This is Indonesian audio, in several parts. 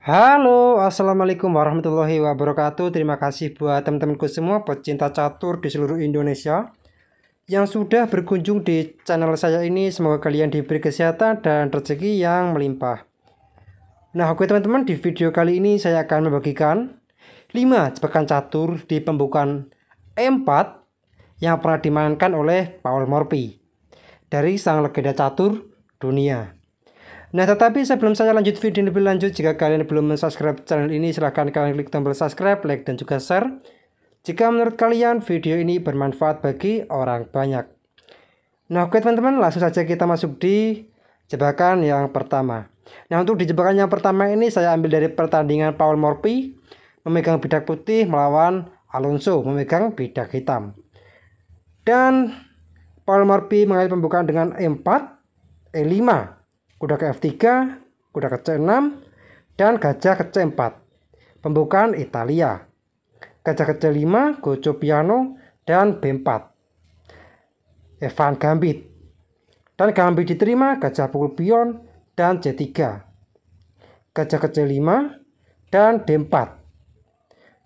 Halo, assalamualaikum warahmatullahi wabarakatuh. Terima kasih buat teman-temanku semua pecinta catur di seluruh Indonesia yang sudah berkunjung di channel saya ini. Semoga kalian diberi kesehatan dan rezeki yang melimpah. Nah, oke teman-teman, di video kali ini saya akan membagikan 5 jebakan catur di pembukaan E4 yang pernah dimainkan oleh Paul Morphy dari sang legenda catur dunia. Nah, tetapi sebelum saya lanjut video lebih lanjut, jika kalian belum subscribe channel ini, silahkan kalian klik tombol subscribe, like, dan juga share jika menurut kalian video ini bermanfaat bagi orang banyak. Nah, oke teman-teman, langsung saja kita masuk di jebakan yang pertama. Nah, untuk di jebakan yang pertama ini saya ambil dari pertandingan Paul Morphy memegang bidak putih melawan Alonso memegang bidak hitam. Dan Paul Morphy mengakhiri pembukaan dengan E4, E5, kuda ke F3, kuda ke C6, dan gajah ke C4. Pembukaan Italia. Gajah ke C5, gojo piano, dan B4. Evan Gambit. Dan Gambit diterima, gajah pukul pion, dan C3. Gajah ke C5, dan D4.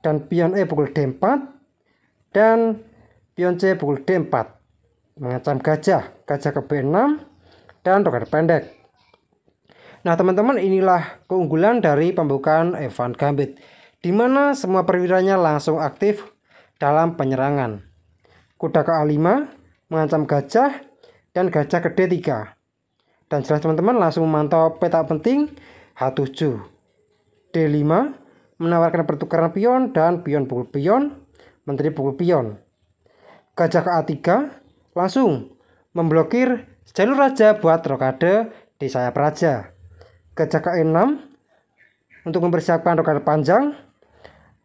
Dan pion E pukul D4, dan pion C pukul D4. Mengancam gajah, gajah ke B6, dan roket pendek. Nah teman-teman, inilah keunggulan dari pembukaan Evan Gambit, di mana semua perwiranya langsung aktif dalam penyerangan. Kuda ke A5 mengancam gajah dan gajah ke D3. Dan jelas teman-teman langsung memantau peta penting H7. D5 menawarkan pertukaran pion dan pion pukul pion, menteri pukul pion. Gajah ke A3 langsung memblokir jalur raja buat rokade di sayap raja. Gajah ke E6 untuk mempersiapkan rokade panjang,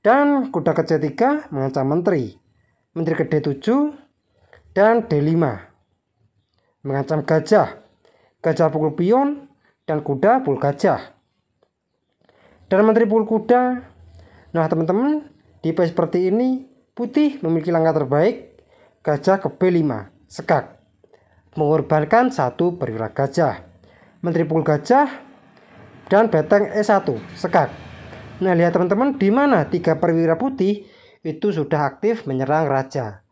dan kuda ke C3 mengancam menteri ke D7, dan D5 mengancam gajah, gajah pukul pion, dan kuda pukul gajah, dan menteri pukul kuda. Nah teman-teman, di play seperti ini putih memiliki langkah terbaik, gajah ke B5 sekak, mengorbankan satu perwira gajah, menteri pukul gajah, dan beteng E1 sekak. Nah lihat teman-teman, di mana 3 perwira putih itu sudah aktif menyerang raja.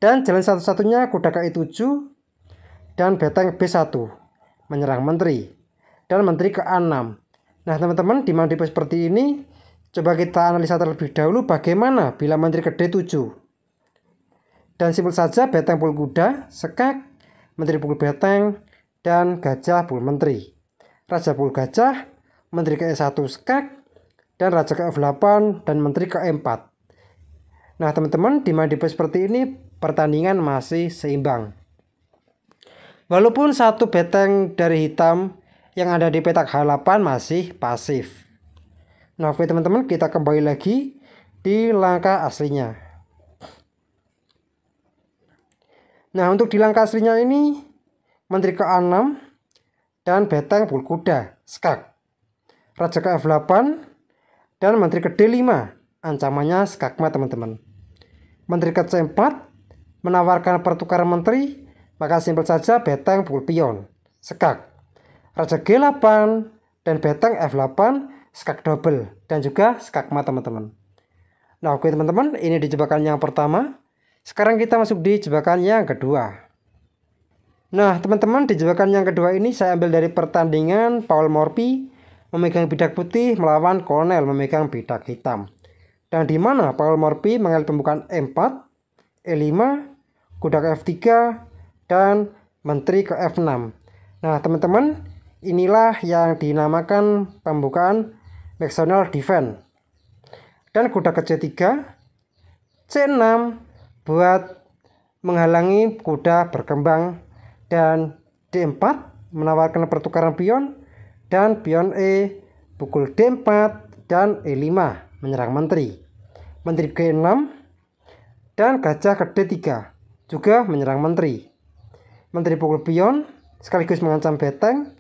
Dan jalan satu-satunya kuda ke E7 dan beteng B1 menyerang menteri, dan menteri ke A6. Nah teman-teman, di mana seperti ini, coba kita analisa terlebih dahulu bagaimana bila menteri ke D7. Dan simpel saja, beteng pukul kuda sekak, menteri pukul beteng, dan gajah pukul menteri. Raja pukul gajah, menteri ke E1 sekak, dan raja ke F8 dan menteri ke E4. Nah teman-teman, di mana seperti ini pertandingan masih seimbang. Walaupun satu beteng dari hitam yang ada di petak H8 masih pasif. Nah oke teman-teman, kita kembali lagi di langkah aslinya. Nah untuk di langkah aslinya ini, menteri ke A6 dan beteng pukul kuda skak, raja ke F8, dan menteri ke D5 ancamannya skakmat teman-teman. Menteri ke C4 menawarkan pertukaran menteri, maka simpel saja beteng pukul pion skak, raja G8, dan beteng F8 skak double, dan juga skakmat teman-teman. Nah oke teman-teman, ini di jebakan yang pertama. Sekarang kita masuk di jebakan yang kedua. Nah teman-teman, di jebakan yang kedua ini saya ambil dari pertandingan Paul Morphy memegang bidak putih melawan Cornell memegang bidak hitam. Dan di mana Paul Morphy mengakhiri pembukaan E4, E5, kuda ke F3, dan menteri ke F6. Nah teman-teman, inilah yang dinamakan pembukaan Maxonal Defense. Dan kuda ke C3, C6 buat menghalangi kuda berkembang, dan D4 menawarkan pertukaran pion, dan pion E pukul D4 dan E5 menyerang menteri G6, dan gajah ke D3 juga menyerang menteri pukul pion sekaligus mengancam beteng,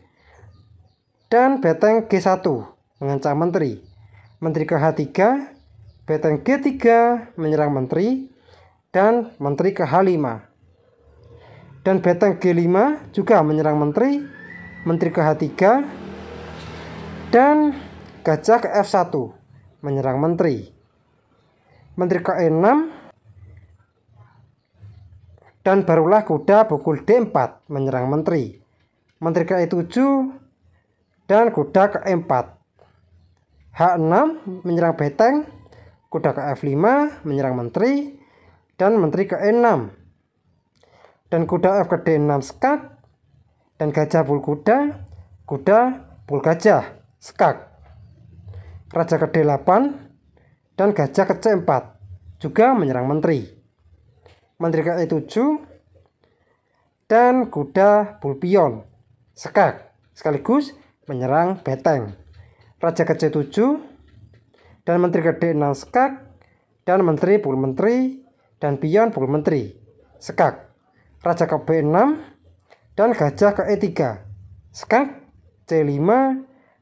dan beteng G1 mengancam menteri ke H3, beteng G3 menyerang menteri, dan menteri ke H5. Dan beteng G5 juga menyerang menteri ke H3, dan gajah ke F1 menyerang menteri. Menteri ke E6 dan barulah kuda pukul D4 menyerang menteri. Menteri ke E7 dan kuda ke E4. H6 menyerang beteng, kuda ke F5 menyerang menteri, dan menteri ke E6. Dan kuda F ke D6 skak, dan gajah pukul kuda, kuda pukul gajah, skak. Raja ke D8, dan gajah ke C4 juga menyerang menteri. Menteri ke E7 dan kuda pukul pion, skak, sekaligus menyerang beteng. Raja ke C7 dan menteri ke D6 skak, dan menteri pukul menteri dan pion pukul menteri, skak. Raja ke B6 dan gajah ke E3, skak, C5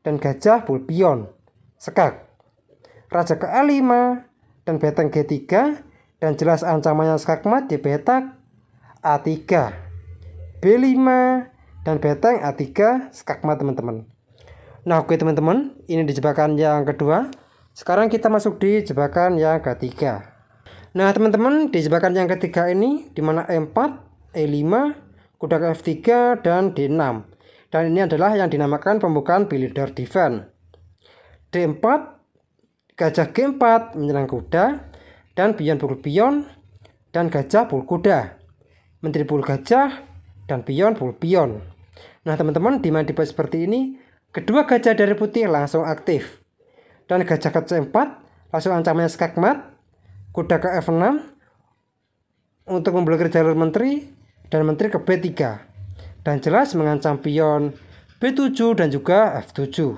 dan gajah pukul pion, skak. Raja ke A5 dan beteng G3, dan jelas ancamannya skakmat di petak A3, B5 dan beteng A3 skakmat teman-teman. Nah oke teman-teman, ini di jebakan yang kedua. Sekarang kita masuk di jebakan yang ketiga. Nah teman-teman, di jebakan yang ketiga ini dimana E4, E5, kuda ke F3 dan D6. Dan ini adalah yang dinamakan pembukaan builder defense. D4, gajah G4 menyerang kuda, dan pion pukul pion, dan gajah pukul kuda, menteri pukul gajah, dan pion pukul pion. Nah teman-teman, di tipe seperti ini, kedua gajah dari putih langsung aktif. Dan gajah ke C4 langsung ancamannya skakmat, kuda ke F6 untuk memblokir jalur menteri, dan menteri ke B3. Dan jelas mengancam pion B7 dan juga F7.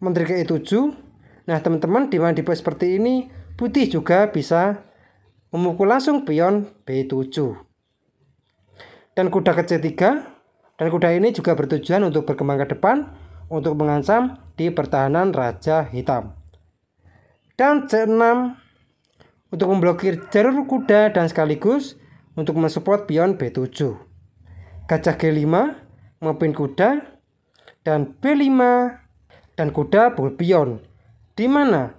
Menteri ke E7. Nah teman-teman, di tipe seperti ini putih juga bisa memukul langsung pion B7. Dan kuda ke C3, dan kuda ini juga bertujuan untuk berkembang ke depan untuk mengancam di pertahanan raja hitam. Dan C6 untuk memblokir jalur kuda dan sekaligus untuk mensupport pion B7. Gajah G5 memimpin kuda, dan B5 dan kuda pukul pion, di mana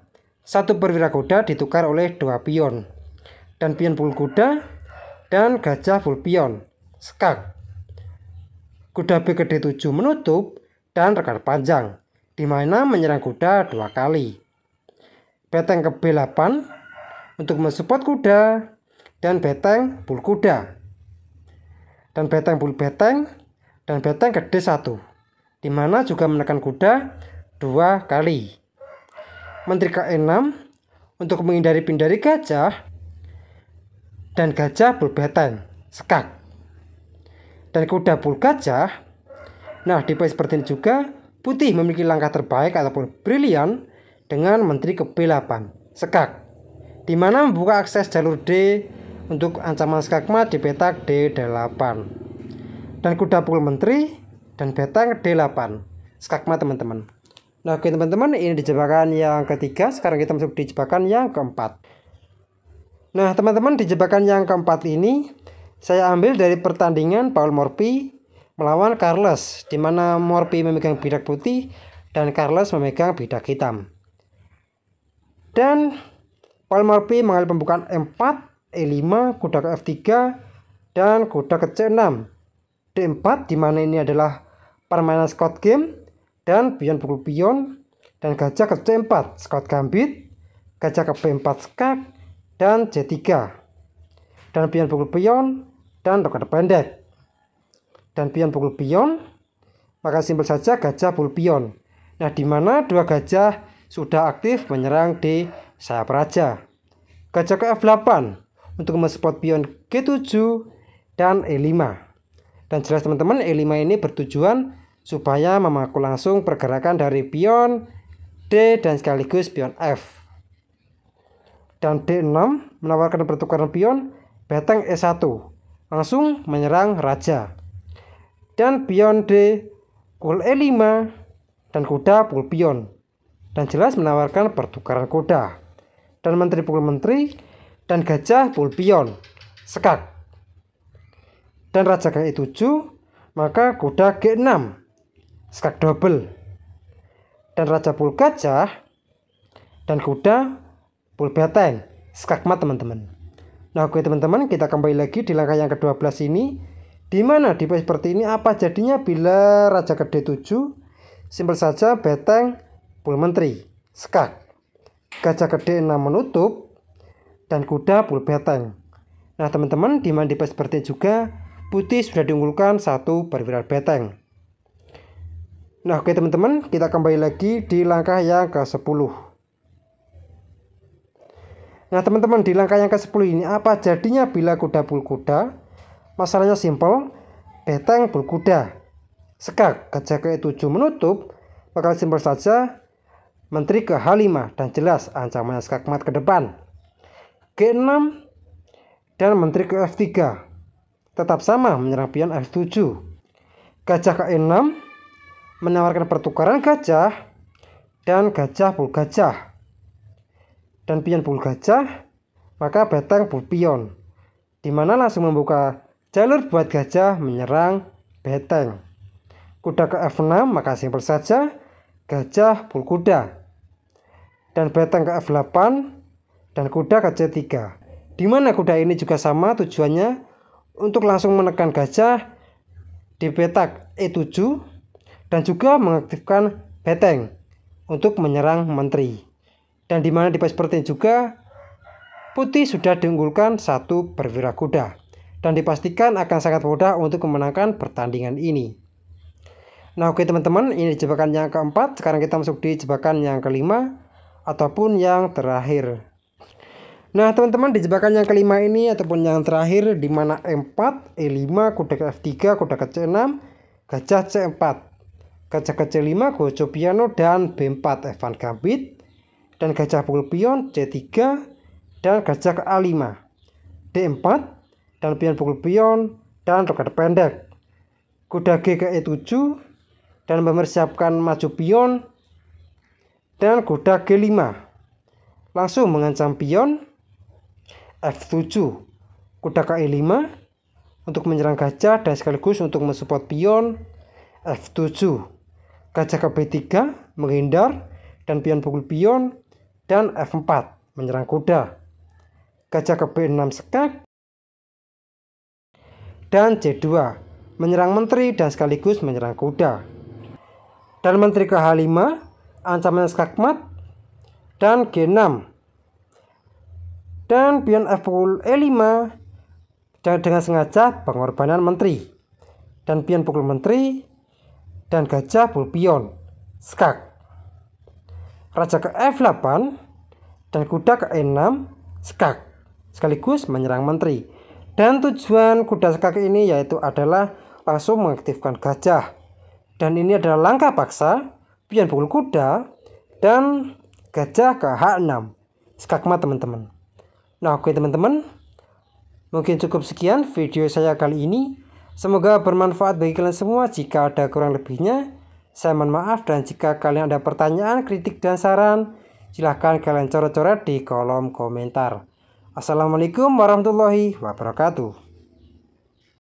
satu perwira kuda ditukar oleh dua pion, dan pion pukul kuda dan gajah pukul pion, skak. Kuda B ke D7 menutup dan rekar panjang, di mana menyerang kuda dua kali. Beteng ke B8 untuk mensupport kuda, dan beteng pukul kuda, dan beteng pukul beteng, dan beteng ke D1, di mana juga menekan kuda dua kali. Menteri ke E6 untuk menghindari pindari gajah, dan gajah pukul beteng, skak. Dan kuda pukul gajah. Nah di poin seperti ini juga putih memiliki langkah terbaik ataupun brilian dengan menteri ke B8, skak, di mana membuka akses jalur D untuk ancaman skakmat di petak D8. Dan kuda pukul menteri dan beteng D8, skakmat teman-teman. Nah oke teman-teman, ini di jebakan yang ketiga. Sekarang kita masuk di jebakan yang keempat. Nah teman-teman, di jebakan yang keempat ini saya ambil dari pertandingan Paul Morphy melawan Carles, di mana Morphy memegang bidak putih dan Carles memegang bidak hitam. Dan Paul Morphy mengambil pembukaan E4, E5, kuda ke F3, dan kuda ke C6, D4, di mana ini adalah permainan scout game, dan pion pukul pion, dan gajah ke C4 scout gambit, gajah ke B4 skak, dan C3, dan pion pukul pion, dan rokade pendek, dan pion pukul pion, maka simpel saja gajah pukul pion. Nah di mana dua gajah sudah aktif menyerang di sayap raja. Gajah ke F8 untuk mensupport pion G7 dan E5. Dan jelas teman-teman, E5 ini bertujuan supaya memukul langsung pergerakan dari pion D dan sekaligus pion F. Dan D6 menawarkan pertukaran pion beteng E1, langsung menyerang raja. Dan pion D pukul E5 dan kuda pukul pion, dan jelas menawarkan pertukaran kuda. Dan menteri pukul menteri, dan gajah pukul pion, skak. Dan raja ke E7, maka kuda G6, skak double. dan raja pul gajah, dan kuda pul beteng, skakmat teman-teman. Nah oke teman-teman, kita kembali lagi di langkah yang ke-12 ini, dimana di seperti ini apa jadinya bila raja ke D7, simpel saja beteng pul menteri, skak, gajah ke D6 menutup, dan kuda pul beteng. Nah teman-teman, di mana di seperti juga putih sudah diunggulkan 1 perwira beteng. Nah oke teman-teman, kita kembali lagi di langkah yang ke-10. Nah teman-teman, di langkah yang ke-10 ini apa jadinya bila kuda pul kuda? Masalahnya simpel, beteng pul kuda, skak, gajah ke E7 menutup, maka simpel saja menteri ke H5, dan jelas ancamannya skakmat ke depan. G6 dan menteri ke F3, tetap sama menyerang pion F7. Gajah ke E6 menawarkan pertukaran gajah dan gajah pul gajah, dan pion pul gajah, maka beteng pul pion, dimana langsung membuka jalur buat gajah menyerang beteng. Kuda ke F6, maka simpel saja gajah pul kuda, dan beteng ke F8 dan kuda ke C3, dimana kuda ini juga sama tujuannya untuk langsung menekan gajah di petak E7 dan juga mengaktifkan beteng untuk menyerang menteri. Dan dimana di seperti ini juga putih sudah diunggulkan 1 perwira kuda, dan dipastikan akan sangat mudah untuk memenangkan pertandingan ini. Nah oke teman-teman, ini jebakan yang keempat. Sekarang kita masuk di jebakan yang kelima ataupun yang terakhir. Nah teman-teman, di jebakan yang kelima ini ataupun yang terakhir, di mana E4, E5, kuda ke F3, kuda ke C6, gajah C4, gajah ke C5, gojo piano, dan B4 Evan gambit, dan gajah pukul pion C3, dan gajah ke A5, D4, dan pion pukul pion, dan roket pendek, kuda G ke E7, dan mempersiapkan maju pion, dan kuda G5, langsung mengancam pion F7, kuda ke E5 untuk menyerang gajah dan sekaligus untuk mensupport pion F7, gajah ke B3 menghindar dan pion pukul pion, dan F4 menyerang kuda, gajah ke B6 skak, dan C2 menyerang menteri dan sekaligus menyerang kuda, dan menteri ke H5 ancaman skakmat, dan G6, dan pion F pukul E5 dan dengan sengaja pengorbanan menteri, dan pion pukul menteri, dan gajah pukul pion, skak, raja ke F8 dan kuda ke E6 skak, sekaligus menyerang menteri. Dan tujuan kuda skak ini yaitu adalah langsung mengaktifkan gajah, dan ini adalah langkah paksa pion pukul kuda dan gajah ke H6, skakmat teman-teman. Nah oke teman-teman, mungkin cukup sekian video saya kali ini. Semoga bermanfaat bagi kalian semua. Jika ada kurang lebihnya, saya mohon maaf. Dan jika kalian ada pertanyaan, kritik, dan saran, silahkan kalian coret-coret di kolom komentar. Assalamualaikum warahmatullahi wabarakatuh.